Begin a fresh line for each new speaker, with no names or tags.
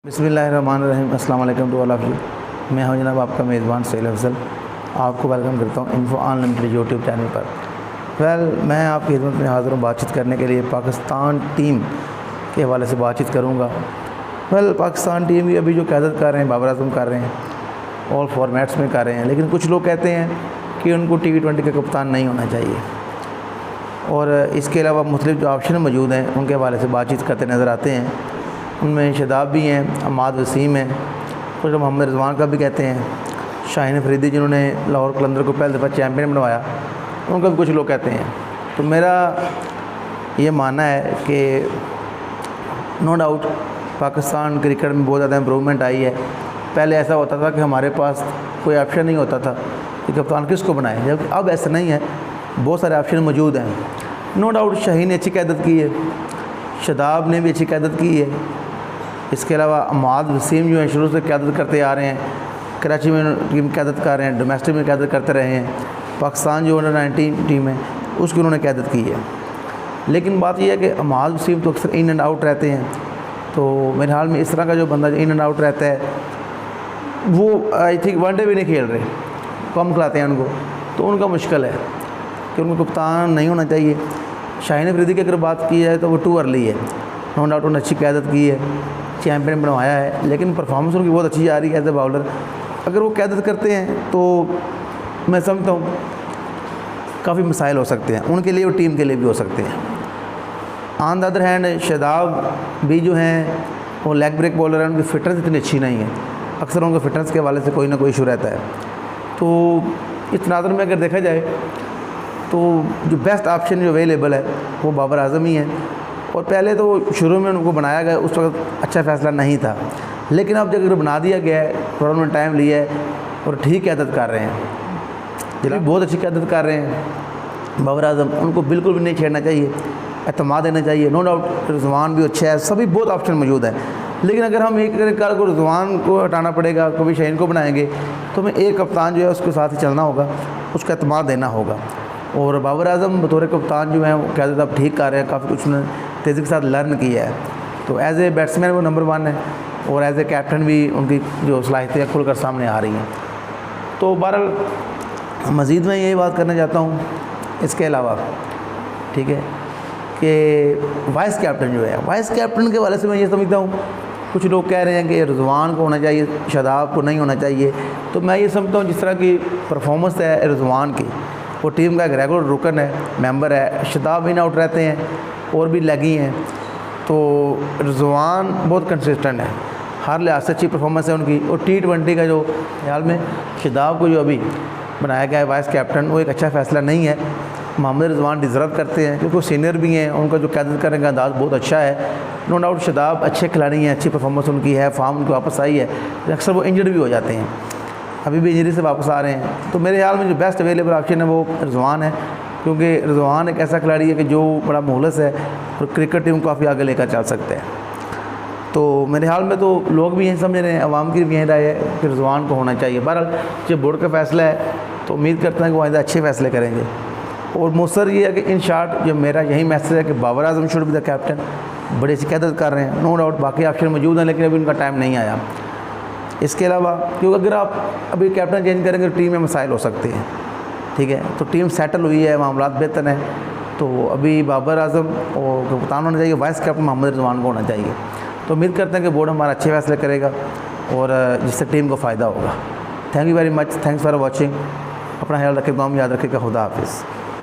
बिस्मिल्लाहिर्रहमानिर्रहीम। अस्सलाम वालेकुम टू ऑल ऑफ यू। मैं हूं जनाब आपका मेज़बान सहील अफजल। आपको वेलकम करता हूं इन्फो अनलिमिटेड यूट्यूब चैनल पर। मैं आपकी खिदमत में हाज़िर हूं बातचीत करने के लिए। पाकिस्तान टीम के हवाले से बातचीत करूंगा। पाकिस्तान टीम की अभी जो क़यादत कर रहे हैं बाबर आज़म कर रहे हैं, ऑल फॉर्मेट्स में कर रहे हैं, लेकिन कुछ लोग कहते हैं कि उनको T20 का कप्तान नहीं होना चाहिए। और इसके अलावा मुख्तलिफ जो ऑप्शन मौजूद हैं उनके हवाले से बातचीत करते नज़र आते हैं। उनमें शादाब भी हैं, अहमद वसीम हैं, कुछ लोग मोहम्मद रिजवान का भी कहते हैं, शाहीन अफरीदी जिन्होंने लाहौर कलंदर को पहली दफ़ा चैम्पियन बनवाया, उनका भी कुछ लोग कहते हैं। तो मेरा ये मानना है कि नो डाउट पाकिस्तान क्रिकेट में बहुत ज़्यादा इम्प्रूवमेंट आई है। पहले ऐसा होता था कि हमारे पास कोई ऑप्शन नहीं होता था कि कप्तान किसको बनाए, जबकि अब ऐसा नहीं है, बहुत सारे ऑप्शन मौजूद हैं। नो डाउट शाहीन ने अच्छी क़यादत की है, शादाब ने भी अच्छी क़यादत की है। इसके अलावा अहमद वसीम जो हैं शुरू से क़यादत करते आ रहे हैं, कराची में टीम क़यादत कर रहे हैं, डोमेस्टिक में क़यादत करते रहे हैं। पाकिस्तान जो अंडर-19 टीम है उसकी उन्होंने क़यादत की है। लेकिन बात यह है कि अहमद वसीम तो अक्सर इन एंड आउट रहते हैं, तो मेरे हाल में इस तरह का जो बंदा इन एंड आउट रहता है वो आई थिंक वनडे भी नहीं खेल रहे, कम खिलाते हैं उनको, तो उनका मुश्किल है कि उनको कप्तान नहीं होना चाहिए। शाहीन अफरीदी की अगर बात की जाए तो वो टू अर्ली है। नो डाउट उन्होंने अच्छी क़यादत की है, चैम्पियन बनवाया है, लेकिन परफॉर्मेंस उनकी बहुत अच्छी जा रही है एज ए बाउलर। अगर वो क़यादत करते हैं तो मैं समझता हूँ काफ़ी मसाइल हो सकते हैं उनके लिए और टीम के लिए भी हो सकते हैं। On the other hand Shadab भी जो हैं वो लेग ब्रेक बॉलर हैं, उनकी फिटनेस इतनी अच्छी नहीं है, अक्सर उनके फिटनेस के हवाले से कोई ना कोई इशू रहता है। तो इस तनाज़ुर में अगर देखा जाए तो जो बेस्ट ऑप्शन जो अवेलेबल है वो बाबर आज़म ही है। और पहले तो शुरू में उनको बनाया गया उस वक्त अच्छा फ़ैसला नहीं था, लेकिन अब जब बना दिया गया है, थोड़ा उन्होंने टाइम लिया है और ठीक क़यादत कर रहे हैं, जब बहुत अच्छी क़यादत कर रहे हैं बाबर आज़म। उनको बिल्कुल भी नहीं छेड़ना चाहिए, एतमाद देना चाहिए। नो डाउट रिजवान भी अच्छा है, सभी बहुत ऑप्शन मौजूद है, लेकिन अगर हम एक कल को रिजवान को हटाना पड़ेगा, कभी शाहीन को बनाएंगे, तो हमें एक कप्तान जो है उसके साथ ही चलना होगा, उसका एतमाद देना होगा। और बाबर आज़म बतौर कप्तान जो है वो क़यादत अब ठीक कर रहे हैं, काफ़ी कुछ उन्होंने तेज़ी के साथ लर्न किया है। तो एज़ ए बैट्समैन वो नंबर 1 है और एज़ ए कैप्टन भी उनकी जो सलाहियतें खुलकर सामने आ रही हैं। तो बहरहाल मज़ीद मैं यही बात करना चाहता हूँ इसके अलावा, ठीक है, कि वाइस कैप्टन जो है, वाइस कैप्टन के हवाले से मैं ये समझता हूँ, कुछ लोग कह रहे हैं कि रिजवान को होना चाहिए, शादाब को नहीं होना चाहिए। तो मैं ये समझता हूँ जिस तरह की परफॉर्मेंस है रिजवान की, वो टीम का एक रेगुलर रुकन है, मेंबर है। शादाब इन आउट रहते हैं और भी लगी हैं, तो रिजवान बहुत कंसिस्टेंट है, हर लिहाज से अच्छी परफॉर्मेंस है उनकी। और T20 का जो ख्याल में शादाब को जो अभी बनाया गया है वाइस कैप्टन, वो एक अच्छा फ़ैसला नहीं है। मोहम्मद रिजवान डिज़र्व करते हैं क्योंकि वो सीनियर भी हैं, उनका जो क़यादत करने का अंदाज़ बहुत अच्छा है। नो डाउट शादाब अच्छे खिलाड़ी हैं, अच्छी परफॉर्मेंस उनकी है, फॉर्म उनकी वापस आई है, अक्सर वो इंजर्ड भी हो जाते हैं, अभी भी इंजरी से वापस आ रहे हैं। तो मेरे ख्याल में जो बेस्ट अवेलेबल ऑप्शन है वो रिजवान है, क्योंकि रिजवान एक ऐसा खिलाड़ी है कि जो बड़ा मुखलिस है और क्रिकेट टीम को काफ़ी आगे लेकर चल सकते हैं। तो मेरे ख्याल में तो लोग भी यही समझ रहे हैं, अवाम की भी यही राय है कि रिजवान को होना चाहिए। बहरहाल जब बोर्ड का फ़ैसला है तो उम्मीद करते हैं कि वो आइंदा अच्छे फ़ैसले करेंगे। और मुसर ये है कि इन शॉर्ट जो मेरा यही मैसेज है कि बाबर आज़म शुड बी द कैप्टन, बड़ी अच्छी क़यादत कर रहे हैं। नो डाउट बाकी ऑप्शन मौजूद हैं, लेकिन अभी उनका टाइम नहीं आया। इसके अलावा क्योंकि अगर आप अभी कैप्टन चेंज करेंगे तो टीम में मसाइल हो सकते हैं, ठीक है। तो टीम सेटल हुई है, मामलात बेहतर हैं, तो अभी बाबर आज़म और कप्तान होना चाहिए, वाइस कैप्टन मोहम्मद रिजवान को होना चाहिए। तो उम्मीद करते हैं कि बोर्ड हमारा अच्छे फैसले करेगा और जिससे टीम को फ़ायदा होगा। Thank you very much, thanks for watching. अपना ख्याल रखें, दुआ में याद रखेगा। खुदा हाफिज़।